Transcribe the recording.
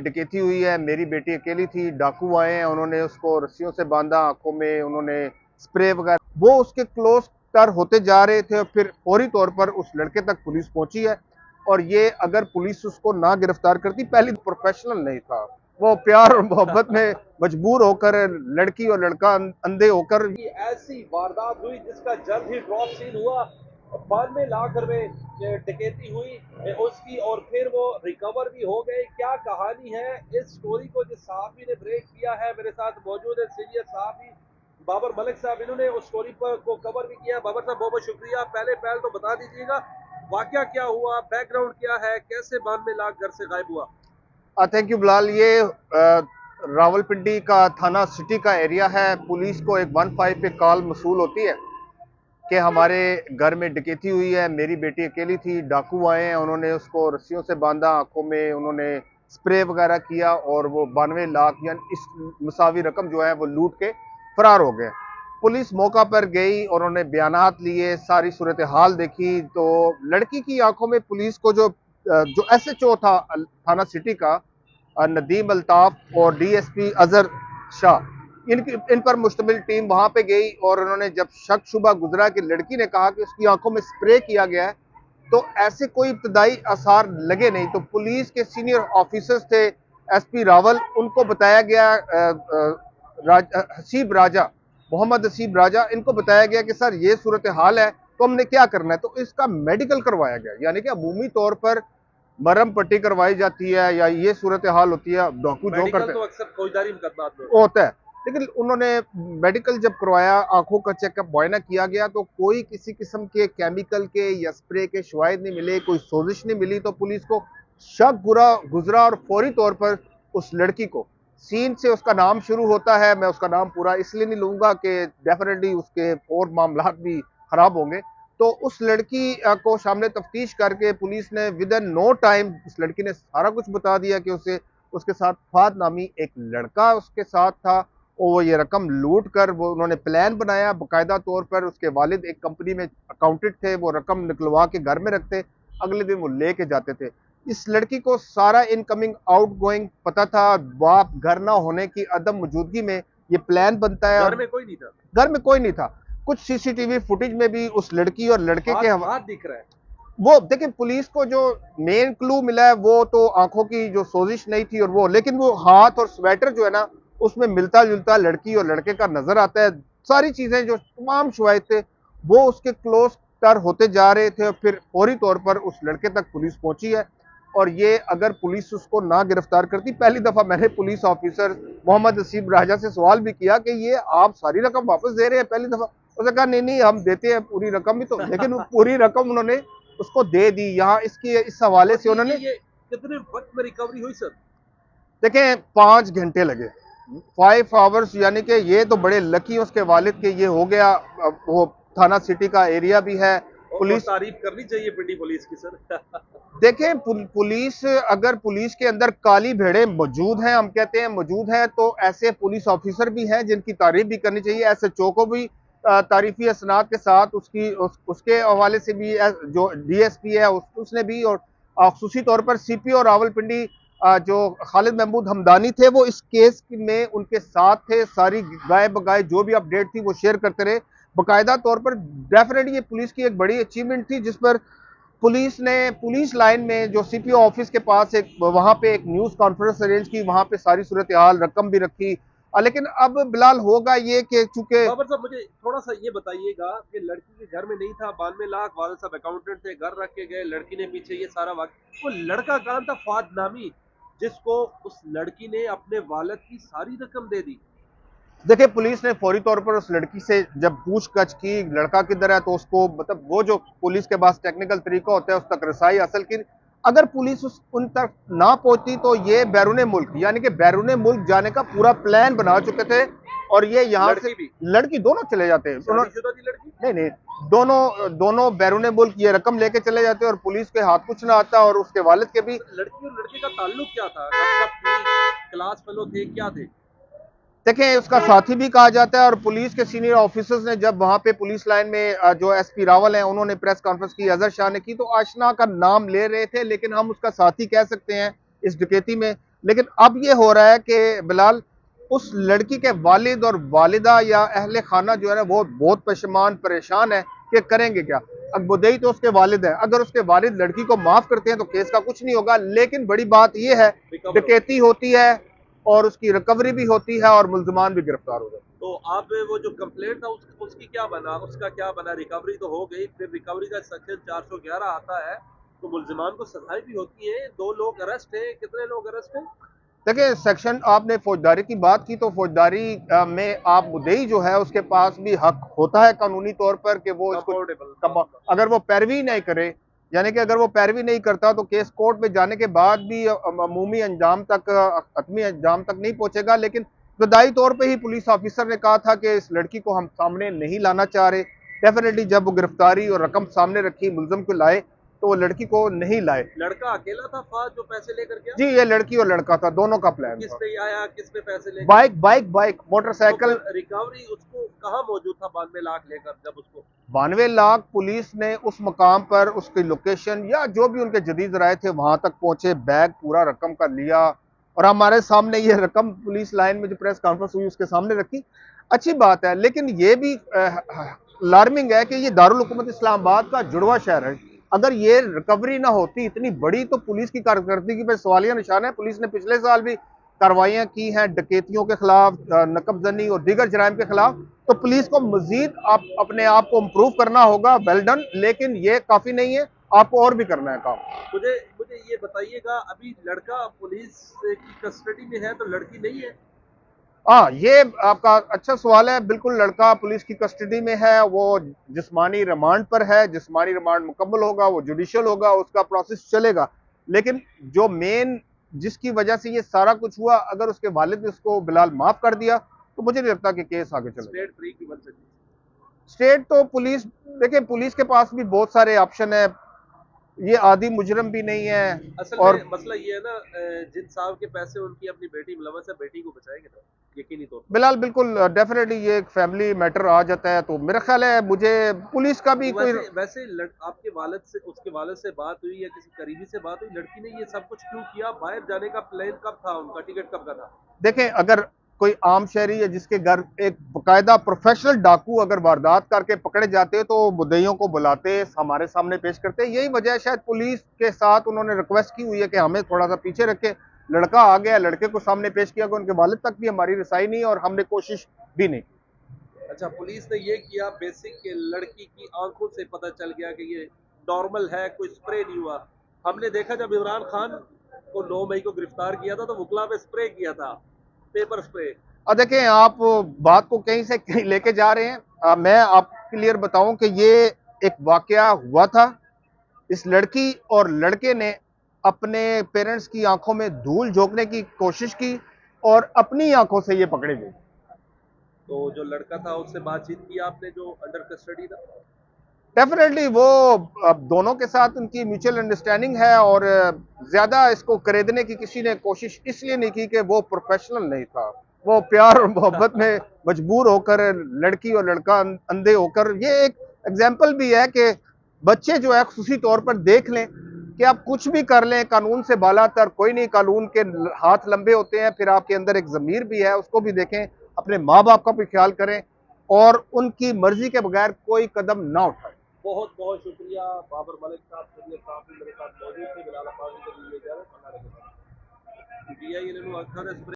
डकैती हुई है। मेरी बेटी अकेली थी, डाकू आए हैं, उन्होंने उसको रस्सियों से बांधा, आंखों में उन्होंने स्प्रे वगैरह, वो उसके क्लोज तर होते जा रहे थे और फिर फौरी तौर पर उस लड़के तक पुलिस पहुंची है। और ये अगर पुलिस उसको ना गिरफ्तार करती, पहली प्रोफेशनल नहीं था, वो प्यार और मोहब्बत में मजबूर होकर लड़की और लड़का अंधे होकर ऐसी वारदात हुई जिसका जल्द ही ड्रॉप सीन हुआ। 92 लाख रुपए डकैती हुई उसकी, और फिर वो रिकवर भी हो गए। क्या कहानी है इस स्टोरी को जिस साहबी ने ब्रेक किया है, मेरे साथ मौजूद है सीनियर साहबी बाबर मलिक साहब। इन्होंने उस स्टोरी पर को कवर भी किया। बाबर साहब बहुत बहुत शुक्रिया। पहले तो बता दीजिएगा वाकया क्या हुआ, बैकग्राउंड क्या है, कैसे 92 लाख घर से गायब हुआ। Thank you Bilal. ये रावलपिंडी का थाना सिटी का एरिया है। पुलिस को एक 15 पे कॉल मसूल होती है कि हमारे घर में डकैती हुई है। मेरी बेटी अकेली थी, डाकू आए हैं, उन्होंने उसको रस्सियों से बांधा, आंखों में उन्होंने स्प्रे वगैरह किया और वो 92 लाख यानी इस मसावी रकम जो है वो लूट के फरार हो गए। पुलिस मौका पर गई और उन्होंने बयानात लिए, सारी सूरत हाल देखी तो लड़की की आंखों में पुलिस को जो SHO था थाना सिटी का, नदीम अल्ताफ और DSP अजहर शाह, इन पर मुश्तमिल टीम वहां पे गई और उन्होंने जब शक शुबा गुजरा कि लड़की ने कहा कि उसकी आंखों में स्प्रे किया गया है, तो ऐसे कोई इब्तदाई आसार लगे नहीं। तो पुलिस के सीनियर ऑफिसर्स थे, SP रावल, उनको बताया गया, हसीब राजा, मोहम्मद हसीब राजा, इनको बताया गया कि सर ये सूरत हाल है, तो हमने क्या करना है। तो इसका मेडिकल करवाया गया, यानी कि अमूमी तौर पर मरहम पट्टी करवाई जाती है या ये सूरत हाल होती है, डाकू जो मेडिकल करते तो अक्सर फौजदारी मुकदमात में होता है। लेकिन उन्होंने मेडिकल जब करवाया, आंखों का चेकअप मुआयना किया गया, तो कोई किसी किस्म के केमिकल के या स्प्रे के शवाहिद नहीं मिले, कोई सोजिश नहीं मिली। तो पुलिस को शक गुजरा और फौरी तौर पर उस लड़की को, सीन से उसका नाम शुरू होता है, मैं उसका नाम पूरा इसलिए नहीं लूंगा कि डेफिनेटली उसके और मामला भी खराब होंगे। तो उस लड़की को सामने तफ्तीश करके पुलिस ने विद इन नो टाइम, उस लड़की ने सारा कुछ बता दिया कि उसे, उसके साथ फाद नामी एक लड़का उसके साथ था और वो ये रकम लूट कर, वो उन्होंने प्लान बनाया बाकायदा तौर पर। उसके वालिद एक कंपनी में अकाउंटेंट थे, वो रकम निकलवा के घर में रखते, अगले दिन वो लेके जाते थे। इस लड़की को सारा इनकमिंग आउट गोइंग पता था। बाप घर ना होने की अदम मौजूदगी में ये प्लान बनता है घर और में कोई नहीं था। घर में कोई नहीं था। कुछ CCTV फुटेज में भी उस लड़की और लड़के के हाथ दिख रहा है। वो देखिए, पुलिस को जो मेन क्लू मिला है वो तो आंखों की जो सोजिश नहीं थी और वो, लेकिन वो हाथ और स्वेटर जो है ना, उसमें मिलता जुलता लड़की और लड़के का नजर आता है। सारी चीजें जो तमाम शवाहिद थे वो उसके क्लोज तर होते जा रहे थे और फिर फौरी तौर पर उस लड़के तक पुलिस पहुंची है। और ये अगर पुलिस उसको ना गिरफ्तार करती, पहली दफा मैंने पुलिस ऑफिसर मोहम्मद हसीब राजा से सवाल भी किया कि ये आप सारी रकम वापस दे रहे हैं, पहली दफा उसने कहा नहीं नहीं हम देते हैं पूरी रकम भी, तो लेकिन वो पूरी रकम उन्होंने उसको दे दी। यहाँ इसकी इस हवाले से उन्होंने, ये कितने वक्त में रिकवरी हुई सर? देखें 5 घंटे लगे, 5 आवर्स, यानी कि ये तो बड़े लकी उसके वालिद के ये हो गया। वो थाना सिटी का एरिया भी है। पुलिस, तारीफ करनी चाहिए पिंडी पुलिस की सर। देखें पुलिस, अगर पुलिस के अंदर काली भेड़े मौजूद हैं, हम कहते हैं मौजूद है, तो ऐसे पुलिस ऑफिसर भी हैं जिनकी तारीफ भी करनी चाहिए। SHO को भी तारीफी असनाद के साथ उसके हवाले से भी, जो DSP है उसने भी, और खसूसी तौर पर CPO और रावलपिंडी जो खालिद महमूद हमदानी थे, वो इस केस में उनके साथ थे। सारी गाय बगाए जो भी अपडेट थी वो शेयर करते रहे बाकायदा तौर पर। डेफिनेटली ये पुलिस की एक बड़ी अचीवमेंट थी, जिस पर पुलिस ने पुलिस लाइन में जो CPO ऑफिस के पास एक, वहां पे एक न्यूज कॉन्फ्रेंस अरेंज की, वहां पे सारी सूरत हाल, रकम भी रखी। लेकिन अब बिलाल होगा ये कि चूंकि, बाबर साहब मुझे थोड़ा सा ये बताइएगा कि लड़की के घर में नहीं था, 92 लाख वाले साहब अकाउंटेंट थे, घर रख के गए, लड़की ने पीछे ये सारा वक्त, वो लड़का कहाँ था फाद नामी, जिसको उस लड़की ने अपने वालिद की सारी रकम दे दी। देखिए पुलिस ने फौरी तौर पर उस लड़की से जब पूछताछ की, लड़का किधर है, तो उसको, मतलब वो जो पुलिस के पास टेक्निकल तरीका होता है उस तक रसाई हासिल की। अगर पुलिस उन तक ना पहुंचती तो ये बैरून मुल्क, यानी कि बैरून मुल्क जाने का पूरा प्लान बना चुके थे और ये यहाँ से लड़की दोनों चले जाते हैं। लड़की नहीं नहीं, दोनों बैरून मुल्क ये रकम लेके चले जाते और पुलिस के हाथ कुछ ना आता। और उसके वालिद के भी, लड़की और लड़के का ताल्लुक क्या था? क्लास फेलो थे, क्या थे? देखें उसका साथी भी कहा जाता है। और पुलिस के सीनियर ऑफिसर्स ने जब वहां पे पुलिस लाइन में जो SP रावल हैं उन्होंने प्रेस कॉन्फ्रेंस की, अजहर शाह ने की, तो आशना का नाम ले रहे थे, लेकिन हम उसका साथी कह सकते हैं इस डकैती में। लेकिन अब ये हो रहा है कि बिलाल उस लड़की के वालिद और वालिदा या अहले खाना जो है ना वो बहुत परेशान परेशान है कि करेंगे क्या। अब मुद्दई तो उसके वालिद है, अगर उसके वालिद लड़की को माफ करते हैं तो केस का कुछ नहीं होगा, लेकिन बड़ी बात यह है रिकवर डकैती होती है और उसकी रिकवरी भी होती है और मुल्जमान भी गिरफ्तार हो जाते हैं। तो आप वो जो कंप्लेंट था उसकी क्या बना, उसका क्या बना? रिकवरी तो हो गई, फिर रिकवरी का सेक्शन 411 आता है, तो मुल्जिमान को सजाएं भी होती है। 2 लोग अरेस्ट है, कितने लोग अरेस्ट हैं? देखिए सेक्शन आपने फौजदारी की बात की तो फौजदारी में आप मुद्दई जो है उसके पास भी हक होता है कानूनी तौर पर कि वो इसको अगर वो पैरवी नहीं करे, यानी कि अगर वो पैरवी नहीं करता तो केस कोर्ट में जाने के बाद भी अमूमी अंजाम तक हतमी अंजाम तक नहीं पहुंचेगा। लेकिन इब्तदाई तौर पे ही पुलिस ऑफिसर ने कहा था कि इस लड़की को हम सामने नहीं लाना चाह रहे। डेफिनेटली जब वो गिरफ्तारी और रकम सामने रखी, मुलजम को लाए, तो वो लड़की को नहीं लाए। लड़का अकेला था फाज जो पैसे लेकर गया? जी ये लड़की और लड़का था, दोनों का प्लान किस था। पे आया, किस पे पैसे लेकर? बाइक तो मोटरसाइकिल। फिर रिकवरी उसको कहाँ मौजूद था 92 लाख लेकर, जब उसको 92 लाख पुलिस ने उस मकाम पर उसकी लोकेशन या जो भी उनके जदीद राय थे वहां तक पहुंचे, बैग पूरा रकम का लिया और हमारे सामने ये रकम पुलिस लाइन में जो प्रेस कॉन्फ्रेंस हुई उसके सामने रखी। अच्छी बात है, लेकिन ये भी अलार्मिंग है कि ये दारुल हुकूमत इस्लामाबाद का जुड़वा शहर है। अगर ये रिकवरी ना होती इतनी बड़ी तो पुलिस की कारकर्दगी पे सवालिया निशान है। पुलिस ने पिछले साल भी कार्रवाइयां की हैं डकैतियों के खिलाफ, नकबजनी और दीगर जराइम के खिलाफ। तो पुलिस को मजीद आप अपने आप को इम्प्रूव करना होगा, वेल डन, लेकिन ये काफी नहीं है, आपको और भी करना है काम। मुझे मुझे ये बताइएगा, अभी लड़का पुलिस की कस्टडी में है तो लड़की नहीं है? हाँ ये आपका अच्छा सवाल है। बिल्कुल लड़का पुलिस की कस्टडी में है, वो जिस्मानी रिमांड पर है। जिस्मानी रिमांड मुकम्मल होगा, वो जुडिशियल होगा, उसका प्रोसेस चलेगा। लेकिन जो मेन जिसकी वजह से ये सारा कुछ हुआ, अगर उसके वालिद ने उसको बिलाल माफ कर दिया तो मुझे नहीं लगता कि केस आगे चलेगा। स्टेट फ्री की बन सकती स्टेट तो पुलिस, देखिए पुलिस के पास भी बहुत सारे ऑप्शन है, ये आदि मुजरम भी नहीं है। है। असल और में मसला ये है ना, जिन साहब के पैसे उनकी अपनी बेटी मुलवस है, बेटी को बचाएंगे ना, यकीनी तौर पर। बिलाल बिल्कुल डेफिनेटली ये एक फैमिली मैटर आ जाता है, तो मेरा ख्याल है मुझे पुलिस का भी तो कोई वैसे आपके वालिद से, उसके वालिद से बात हुई या किसी करीबी से बात हुई, लड़की ने ये सब कुछ क्यों किया? बाहर जाने का प्लान कब था उनका, टिकट कब का था? देखें, अगर कोई आम शहरी है जिसके घर एक बाकायदा प्रोफेशनल डाकू अगर वारदात करके पकड़े जाते तो मुद्दइयों को बुलाते, हमारे सामने पेश करते। यही वजह है शायद पुलिस के साथ उन्होंने रिक्वेस्ट की हुई है कि हमें थोड़ा सा पीछे रखे। लड़का आ गया, लड़के को सामने पेश किया, उनके वालिद तक भी हमारी रसाई नहीं और हमने कोशिश भी नहीं की। अच्छा, पुलिस ने ये किया बेसिक कि लड़की की आंखों से पता चल गया कि ये नॉर्मल है, कोई स्प्रे नहीं हुआ। हमने देखा जब इमरान खान को 9 मई को गिरफ्तार किया था तो वकला पे स्प्रे किया था, पेपर स्प्रे। और देखें, आप बात को कहीं से कहीं लेके जा रहे हैं। मैं आपको क्लियर बताऊं कि ये एक वाकया हुआ था। इस लड़की और लड़के ने अपने पेरेंट्स की आंखों में धूल झोंकने की कोशिश की और अपनी आंखों से ये पकड़े गए। तो जो लड़का था उससे बातचीत की आपने, जो अंडर कस्टडी था? डेफिनेटली वो अब दोनों के साथ उनकी म्यूचुअल अंडरस्टैंडिंग है और ज्यादा इसको खरीदने की किसी ने कोशिश इसलिए नहीं की कि वो प्रोफेशनल नहीं था। वो प्यार और मोहब्बत में मजबूर होकर लड़की और लड़का अंधे होकर, ये एक एग्जाम्पल भी है कि बच्चे जो है खुसूसी तौर पर देख लें कि आप कुछ भी कर लें, कानून से बालातर कोई नहीं, कानून के हाथ लंबे होते हैं। फिर आपके अंदर एक जमीर भी है, उसको भी देखें, अपने माँ बाप का भी ख्याल करें और उनकी मर्जी के बगैर कोई कदम ना उठाएं। बहुत बहुत शुक्रिया बाबर मलिक साहब, शरीयत साहब भी मेरे साथ मौजूद थे। बिलाल अब्बासी के लिए इजाजत, अल्लाह रखा।